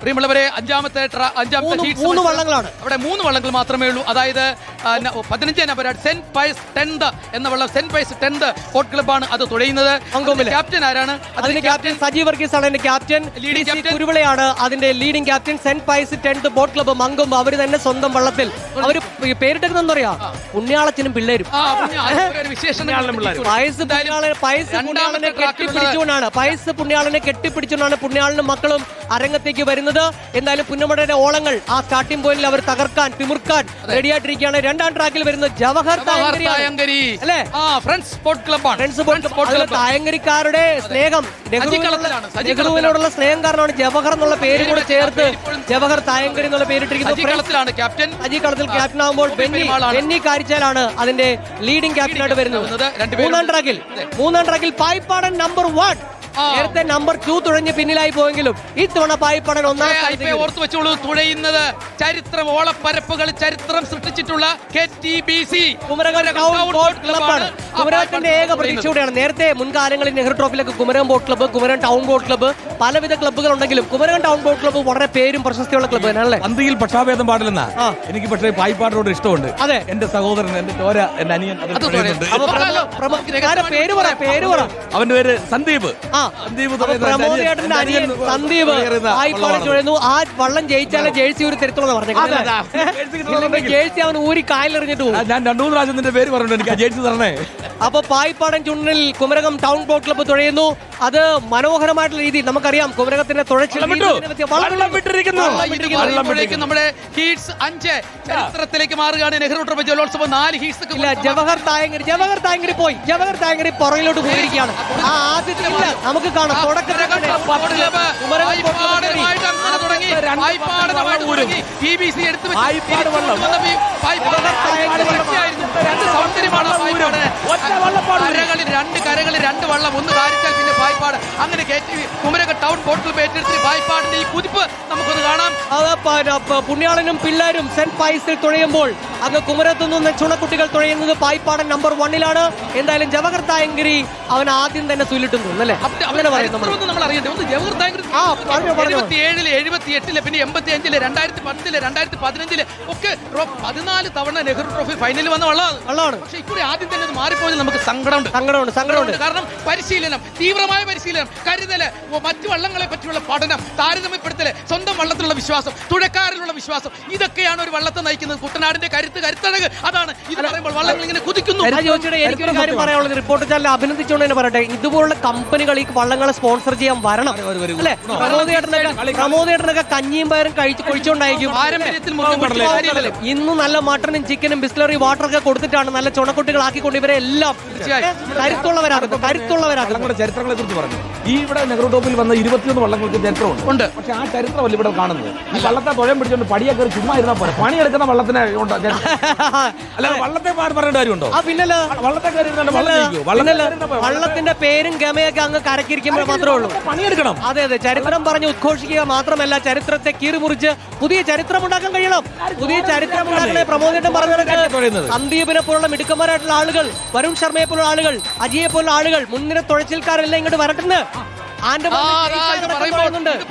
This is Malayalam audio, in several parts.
പ്രിയമുള്ളവരെ അഞ്ചാമത്തെ മൂന്ന് വള്ളങ്ങളാണ് അവിടെ 3 വള്ളങ്ങൾ മാത്രമേ ഉള്ളൂ. അതായത് 15 നമ്പർ സെന്റ് പൈസ് 10th എന്ന വള്ളം സെന്റ് പൈസ് 10th ബോട്ട് ക്ലബ്ബാണ് അത് തുഴയുന്നത്. ക്യാപ്റ്റൻ ആരാണ്? അതിന്റെ ക്യാപ്റ്റൻ സജീവ് വർഗീസ് ആണ്. ക്യാപ്റ്റൻ കുരുവിളയാണ് അതിന്റെ leading captain. Saint Pius 10th boat club Mankombu അവർ തന്നെ സ്വന്തം വള്ളത്തിൽ അവർ പേരിട്ടെന്ന് പറയാ പുണ്യാളച്ചനും പിള്ളേരും പുണ്യാളനെ കെട്ടിപ്പിടിച്ചുകൊണ്ടാണ് പുണ്യാളനും മക്കളും അരങ്ങത്തേക്ക് വരുന്നത്. എന്തായാലും പുന്നമടയുടെ ഓളങ്ങൾ ആ സ്റ്റാർട്ടിംഗ് പോയിന്റിൽ അവർ തകർക്കാൻ തിമിർക്കാൻ റെഡിയായിട്ടിരിക്കുകയാണ്. രണ്ടാം ട്രാക്കിൽ വരുന്നത് ജവഹർ തായങ്കരി അല്ലേ? തായങ്കരിക്കാരുടെ സ്നേഹം നെഹ്റുവിനോടുള്ള സ്നേഹം കാരണമാണ് ജവഹർ എന്നുള്ള പേര് കൂടെ ചേർത്ത് ജവഹർ തായങ്കരി എന്നുള്ള പേരിട്ടിരിക്കുന്നത്. അജി കളത്തിൽ ക്യാപ്റ്റൻ ആകുമ്പോൾ ബെന്നി കാരിച്ചാലാണ് അതിന്റെ ലീഡിംഗ് ക്യാപ്റ്റനായിട്ട് വരുന്നത്. മൂന്നാം ട്രാക്കിൽ പായിപ്പാടൻ നമ്പർ 1 നേരത്തെ നമ്പർ 2 തുഴഞ്ഞ് പിന്നിലായി പോയെങ്കിലും ഇത്തവണ പായിപ്പാടൻ ഓർത്തു വെച്ചോളൂ. തുഴയുന്നത് ചരിത്രം ഓളപ്പരപ്പുകൾ ചരിത്രം സൃഷ്ടിച്ചിട്ടുള്ള കുമരകത്തിന്റെ ഏക പ്രതീക്ഷയോടെയാണ്. നേരത്തെ മുൻകാലങ്ങളിൽ നെഹ്റു ട്രോഫിയിലൊക്കെ Kumarakom boat club, Kumarakom town boat club, പലവിധ ക്ലബ്ബുകൾ ഉണ്ടെങ്കിലും കുമരകം ടൗൺ ബോട്ട് ക്ലബ്ബ് വളരെ പേരും പ്രശസ്തിയുള്ള ക്ലബ്ബ് തന്നെയല്ലേ. പന്തിയിൽ പക്ഷാഭേദം പാടില്ലെന്നാ എനിക്ക്. പക്ഷേ പായിപ്പാടിനോട് ഇഷ്ടമുണ്ട്. അതെ, എന്റെ സഹോദരൻ, എന്റെ ചോര, എന്റെ അനിയൻ. പേര് പറ. അവന്റെ പേര് സന്ദീപ്. പ്രമോദേട്ടന്റെ അനിയൻ സന്ദീപ് പായിപ്പാടൻ തുഴയുന്നു. ആ വള്ളം ജയിച്ചാലേ ജേഴ്സി ഒരു തരത്തിലുള്ള പറഞ്ഞു. ജേഴ്സി അവൻ ഊരി കായലെറിഞ്ഞിട്ട് പോകും. ഞാൻ 2-3 പ്രാവശ്യം നിന്റെ പേര് പറഞ്ഞിട്ടുണ്ട്, എനിക്ക് ജേഴ്സി തരണേ. അപ്പൊ പായിപ്പാടൻ ചുണ്ടനിൽ കുമരകം ടൗൺ ബോട്ട് ക്ലബ്ബ് തുഴയുന്നു. അത് മനോഹരമായിട്ടുള്ള രീതിയിൽ നമുക്കറിയാം കുമരകത്തിന്റെ തുഴച്ചിൽ നമ്മുടെ ഹീറ്റ്സ് 5 ചരിത്രത്തിലേക്ക് മാറുകയാണ്. നെഹ്റു ട്രോഫി ജലോത്സവം 4 ഹീറ്റ്സ്. ജവഹർ തായങ്കരി പോയി. ജവഹർ തായങ്കരി പുറകിലോട്ട് പോയിരിക്കുകയാണ്. ആ ആദ്യത്തെ നമുക്ക് കാണാം കരകളിൽ 2 വള്ളം, ഒന്ന് കാരിച്ചാൽ പിന്നെ പായിപ്പാട്. അങ്ങനെ കുമരകം ടൗൺ ബോട്ട് ക്ലബ്ബ് ഏറ്റെടുത്ത് പായിപ്പാടിന്റെ ഈ കുതിപ്പ് നമുക്കൊന്ന് കാണാം. പുണ്യാളനും പിള്ളേരും സെന്റ് പൈസിൽ തുഴയുമ്പോൾ അങ്ങ് കുമരത്തു നിന്ന് ചുണക്കുട്ടികൾ തുഴയുന്നത് പായിപ്പാടൻ നമ്പർ 1 എന്തായാലും ജവഹർ തായങ്കരി അവൻ ആദ്യം തന്നെ സുല്ലിട്ടുന്നു അല്ലേ? അങ്ങനെ പറയുന്നത് നമ്മൾ അറിയണ്ടേ. ജവഹർ തായങ്കരി 77, 78, പിന്നെ 85, 2010, 2015 ഒക്കെ 14 തവണ നെഹ്റു ട്രോഫി ഫൈനലിൽ വന്ന വള്ളമാണ്. പക്ഷെ ഇക്കുറി ആദ്യം തന്നെ അത് മാറിപ്പോയത് നമുക്ക് സങ്കടമുണ്ട്. കാരണം പരിശീലനം, തീവ്രമായ പരിശീലനം, കരുതല്, മറ്റു വള്ളങ്ങളെ പറ്റിയുള്ള പഠനം, താരതമ്യപ്പെടുത്തല്, സ്വന്തം വള്ളത്തിലുള്ള വിശ്വാസം, തുഴക്കാരിലുള്ള വിശ്വാസം, ഇതൊക്കെയാണ് ഒരു വള്ളത്തെ നയിക്കുന്നത്. കുട്ടനാടിന്റെ കരുത്തഴക് അതാണ്. ഇത് പറയുമ്പോൾ വള്ളങ്ങൾ ഇങ്ങനെ കുതിക്കുന്നു. എനിക്കൊരു കാര്യം പറയാനുള്ളത്, റിപ്പോർട്ടർ ചാനൽ അഭിനന്ദിച്ചുകൊണ്ട് തന്നെ പറയട്ടെ, ഇതുപോലുള്ള കമ്പനികൾ ഈ വള്ളങ്ങളെ സ്പോൺസർ ചെയ്യാൻ വരണം അല്ലെ? പ്രമോദേട്ടനൊക്കെ കഞ്ഞിയും പയറും കുഴിച്ചുകൊണ്ടായിരിക്കും. ഇന്ന് നല്ല മട്ടനും ചിക്കനും ബിസ്ലറി വാട്ടറൊക്കെ കൊടുത്തിട്ടാണ് നല്ല ചുണക്കുട്ടികളാക്കിക്കൊണ്ട് ഇവരെ എല്ലാം കരുത്തുള്ളവരാകുന്നത്. ചരിത്രങ്ങളെ കുറിച്ച് പറഞ്ഞു. ഈ ഇവിടെ നെഹ്റു ടോപ്പിൽ വന്ന 21 വള്ളങ്ങൾക്ക് ചരിത്രമുണ്ട്. പക്ഷെ ആ ചരിത്രമല്ല ഇവിടെ കാണുന്നത്. ഈ വള്ളത്തെ തുഴം പിടിച്ചുകൊണ്ട് പടിയെ കയറി ചുമ്മാ ഇരുന്നാൽ പോലെ പണിയെടുക്കുന്ന വള്ളത്തിനെ അല്ലാതെ വള്ളത്തെ പറയേണ്ട കാര്യമുണ്ടോ? വള്ളത്തെ വള്ളത്തിന്റെ പേരും ഗമയൊക്കെ അങ്ങ് കരക്കിരിക്കുമ്പോൾ മാത്രമേ ഉള്ളൂ. പണിയെടുക്കണം. അതെ, ചരിത്രം പറഞ്ഞ് ഉദ്ഘോഷിക്കുക മാത്രമല്ല, ചരിത്രത്തെ കീറിമുറിച്ച് പുതിയ ചരിത്രം ഉണ്ടാക്കാൻ കഴിയണം. പുതിയ ചരിത്രം ഉണ്ടാക്കണേ. പ്രമോദേട്ടൻ പറഞ്ഞത് സന്ദീപിനെ പോലുള്ള മിടുക്കന്മാരായിട്ടുള്ള ആളുകൾ, വരുൺ ശർമ്മയെ പോലുള്ള ആളുകൾ, അജിയെ പോലുള്ള ആളുകൾ, മുൻനിര തുഴച്ചിൽക്കാരെല്ലാം ഇങ്ങോട്ട് വരട്ടെന്ന്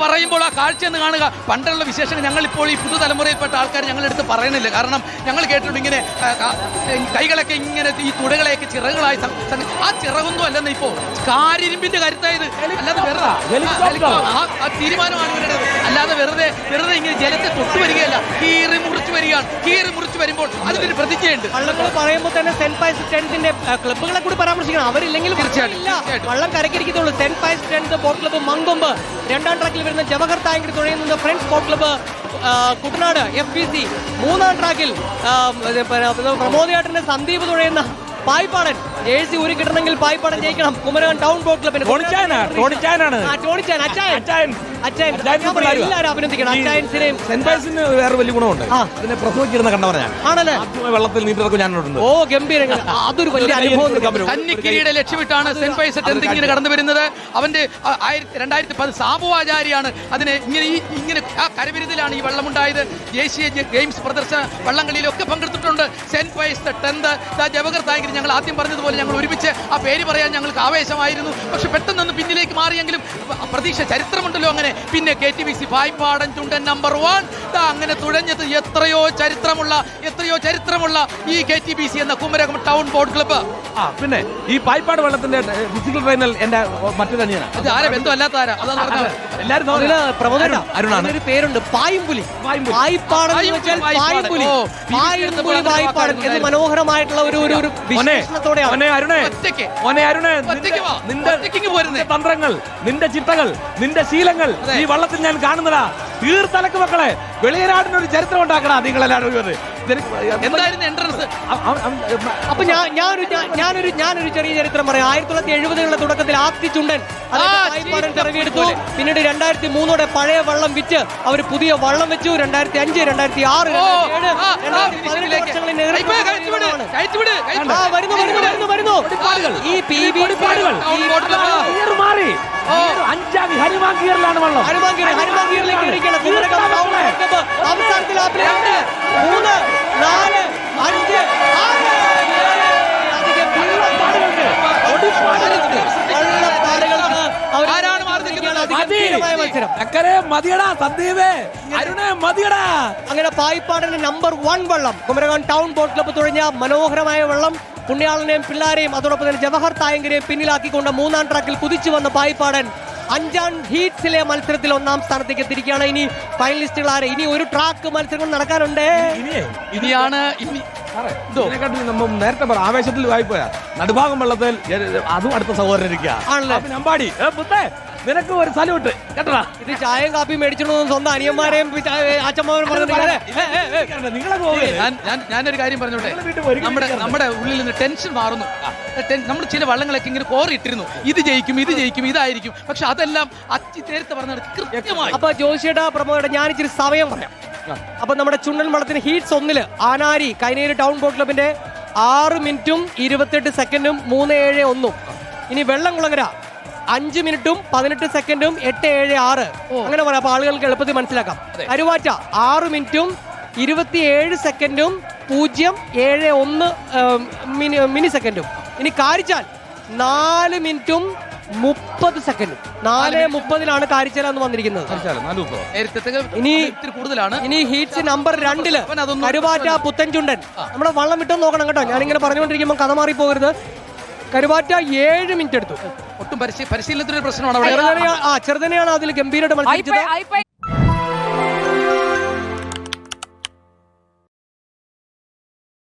പറയുമ്പോൾ ആ കാഴ്ച എന്ന് കാണുക. പണ്ടുള്ള വിശേഷങ്ങൾ ഞങ്ങൾ ഇപ്പോൾ ഈ പുതുതലമുറയിൽപ്പെട്ട ആൾക്കാർ ഞങ്ങളെടുത്ത് പറയുന്നില്ല. കാരണം ഞങ്ങൾ കേട്ടിട്ടുണ്ട് ഇങ്ങനെ കൈകളൊക്കെ ഇങ്ങനെ ഈ തുടകളെയൊക്കെ ചിറകുകളായി. ആ ചിറകൊന്നും അല്ലെന്ന് ഇപ്പോ കാരിരുമ്പിന്റെ കരുത്തായത്. അല്ലാതെ തീരുമാനമാണ് ഇവരുടേത്. അല്ലാതെ വെറുതെ ഇങ്ങനെ ജലത്തെ തൊട്ടുവരികയല്ല, കീറി മുറിച്ച് വരുമ്പോൾ അതിനൊരു പ്രതിജ്ഞയുണ്ട്. വള്ളങ്ങൾ പറയുമ്പോൾ തന്നെ സെന്റ് പൈസ് 10th ക്ലബ്ബുകളെ കൂടി പരാമർശിക്കണം. അവരില്ലെങ്കിൽ തീർച്ചയായിട്ടും വള്ളം കരക്കിരിക്കത്തുള്ളൂ. Saint Pius 10th boat club Mankombu, രണ്ടാം ട്രാക്കിൽ വരുന്ന ജവഹർ തായങ്കരി തുഴയുന്നത് friends boat club Kuttanad FPC, മൂന്നാം ട്രാക്കിൽ പ്രമോദേട്ടന്റെ സന്ദീപ് തുഴയുന്ന പായിപ്പാടൻ. ജേഴ്സി ഊരി കിട്ടണമെങ്കിൽ പായിപ്പാടൻ ജയിക്കണം. കുമരകം ടൗൺ ബോട്ട് ക്ലബ്ബിന് എല്ലാവരും അഭിനന്ദിക്കണം. അച്ചായൻസിനെയും വേറെ വലിയ ഗുണമുണ്ട്. അതിനെ പ്രസവിച്ചിരുന്ന കണ്ടവരാണ് ആണല്ലേ? വെള്ളത്തിൽ നീന്തലൊക്കെ ഞാനുണ്ട്. ഓ ഗംഭീരം, അതൊരു വലിയ അനുഭവം. കന്നിക്കിരിയുടെ ലക്ഷ്യമിട്ടാണ് സെന്റ് പൈസ് 10th ഇങ്ങനെ കടന്നു വരുന്നത്. അവന്റെ 2010 സാബുവാചാരിയാണ് അതിനെ ഇങ്ങനെ ആ കരവിരുതിലാണ് ഈ വള്ളമുണ്ടായത്. ദേശീയ ഗെയിംസ് പ്രദർശന വള്ളംകളിയിലൊക്കെ പങ്കെടുത്തിട്ടുണ്ട്. Saint Pius 10th Jawahar Thayankari ഞങ്ങൾ ആദ്യം പറഞ്ഞതുപോലെ പോലെ ഞങ്ങൾ ഒരുമിച്ച് ആ പേര് പറയാൻ ഞങ്ങൾക്ക് ആവേശമായിരുന്നു. പക്ഷെ പെട്ടെന്ന് പിന്നിലേക്ക് മാറിയെങ്കിലും പ്രതീക്ഷ ചരിത്രമുണ്ടല്ലോ അങ്ങനെ. പിന്നെ KTBC പായിപ്പാടൻ ചുണ്ടൻ നമ്പർ 1 അങ്ങനെ തുഴഞ്ഞത് എത്രയോ ചരിത്രമുള്ള ഈ KTBC എന്ന കുമരകം ടൗൺ ബോട്ട് ക്ലബ്ബ്. പിന്നെ ഈ പായിപ്പാട് വെള്ളത്തിന്റെ ഫിസിക്കൽ ട്രെയിനർ എന്റെ മറ്റൊരു അനിയനാണ്. അത് ആരെ ബന്ധമല്ലാത്ത ആരാ അതാന്ന് പറഞ്ഞാൽ പ്രമോദന അരുണാണ്. ഒരു പേരുണ്ട് പായിമ്പുലി. പായിപ്പാടൻ എന്ന് വെച്ചാൽ പായിമ്പുലി. പായിമ്പുലി പായിപ്പാടൻ എന്ന് മനോഹരമായിട്ടുള്ള ഒരു വിശേഷണത്തോടെയാണ്. നിന്റെ തന്ത്രങ്ങൾ, നിന്റെ ചിട്ടകൾ, നിന്റെ ശീലങ്ങൾ ഈ വള്ളത്തിൽ ഞാൻ കാണുന്നതാ. തീർത്തലക്ക് മക്കളെ, വെളിയനാടിനൊരു ചരിത്രം ഉണ്ടാക്കണ നിങ്ങളെല്ലാവരും. എന്തായിരുന്നു എൻട്രൻസ്? അപ്പൊ ഞാനൊരു ചെറിയ ചരിത്രം പറയാം. 1970കളുടെ തുടക്കത്തിൽ ആപ്തി ചുണ്ടൻ പായിപ്പാടൻ തെരഞ്ഞെടുത്തു. പിന്നീട് 2003 പഴയ വള്ളം വിറ്റ് അവർ പുതിയ വള്ളം വെച്ചു. 2005, 2006, 2007 വരുന്നു. ഈ PB മാറി 5 ഹനുമാൻ ഗിയറിലാണ് വള്ളം. ഹനുമാൻ ഗിയറിലേക്ക് ഇരിക്കണം. അവസാനത്തിൽ 3, 4, 5, 6 അങ്ങനെ പായിപ്പാടന് നമ്പർ 1 വള്ളം കുമരകം ടൗൺ ബോട്ട് ക്ലബ്ബ് തുടങ്ങിയ മനോഹരമായ വള്ളം പുണ്യാളനെയും പിള്ളാരെയും അതോടൊപ്പം തന്നെ ജവഹർ തായങ്കരെയും പിന്നിലാക്കിക്കൊണ്ട് 3-ാം ട്രാക്കിൽ കുതിച്ചു വന്ന പായിപ്പാടൻ 5-ാം ഹീറ്റ്സിലെ മത്സരത്തിൽ 1-ാം സ്ഥാനത്തേക്ക് എത്തിയിരിക്കുകയാണ്. ഇനി ഫൈനലിസ്റ്റുകൾ ആരെ? ഇനി ഒരു ട്രാക്ക് മത്സരങ്ങൾ നടക്കാനുണ്ട്. നേരത്തെ പറ ആവേശത്തിൽ വായിപ്പോയാ നടുഭാഗം വെള്ളത്തിൽ അതും അടുത്ത സഹോദരനിരിക്കുക. അമ്പാടി നിനക്ക് ഒരു സല്യൂട്ട് കേട്ടടാ. ഇത് ചായയും കാപ്പിയും മേടിച്ചോണ്ട് സ്വന്തം അനിയന്മാരെയും അച്ഛന്മാരും ഞാനൊരു കാര്യം പറഞ്ഞോട്ടെ. നമ്മുടെ ഉള്ളിൽ നിന്ന് ടെൻഷൻ മാറുന്നു. നമ്മൾ ചില വള്ളങ്ങളൊക്കെ ഇങ്ങനെ കോറിയിട്ടിരുന്നു, ഇത് ജയിക്കും ഇതായിരിക്കും. പക്ഷെ അതെല്ലാം നേരത്തെ പറഞ്ഞത് കൃത്യമായി. അപ്പൊ ജോഷിയുടെ പ്രമോദയുടെ ഞാൻ ഇച്ചിരി സമയം പറയാം. അപ്പൊ നമ്മുടെ ചുണ്ടൻ വള്ളത്തിന് heats 1 Anari Kaineri town boat ക്ലബിന്റെ 6 മിനിറ്റും 28 സെക്കൻഡും 3:7:1. ഇനി വെള്ളംകുളങ്ങര 5 മിനിറ്റും 18 സെക്കൻഡും 8:7:6. അങ്ങനെ പറയാം. അപ്പൊ ആളുകൾക്ക് എളുപ്പത്തിൽ മനസ്സിലാക്കാം. കരുവാറ്റ 6 മിനിറ്റും 27 സെക്കൻഡും 0:7:1 മിനി സെക്കൻഡും. ഇനി കാരിച്ചാൽ 4 മിനിറ്റും 30 സെക്കൻഡും 4:30 കാരിച്ചാൽ എന്ന് വന്നിരിക്കുന്നത്. ഇനി ഹീറ്റ്സ് നമ്പർ 2 കരുവാറ്റ പുത്തൻചുണ്ടൻ. നമ്മുടെ വള്ളം വിട്ടൊന്ന് നോക്കണം കേട്ടോ. ഞാനിങ്ങനെ പറഞ്ഞുകൊണ്ടിരിക്കുമ്പോൾ കഥ മാറി പോകരുത്. കരുവാറ്റ 7 മിനിറ്റ് എടുത്തു. ഒട്ടും പരിശീലനത്തിനൊരു പ്രശ്നമാണ്. ചെറുതനെയാണ് അതിൽ ഗംഭീരമായിട്ട് മത്സരിച്ചത്.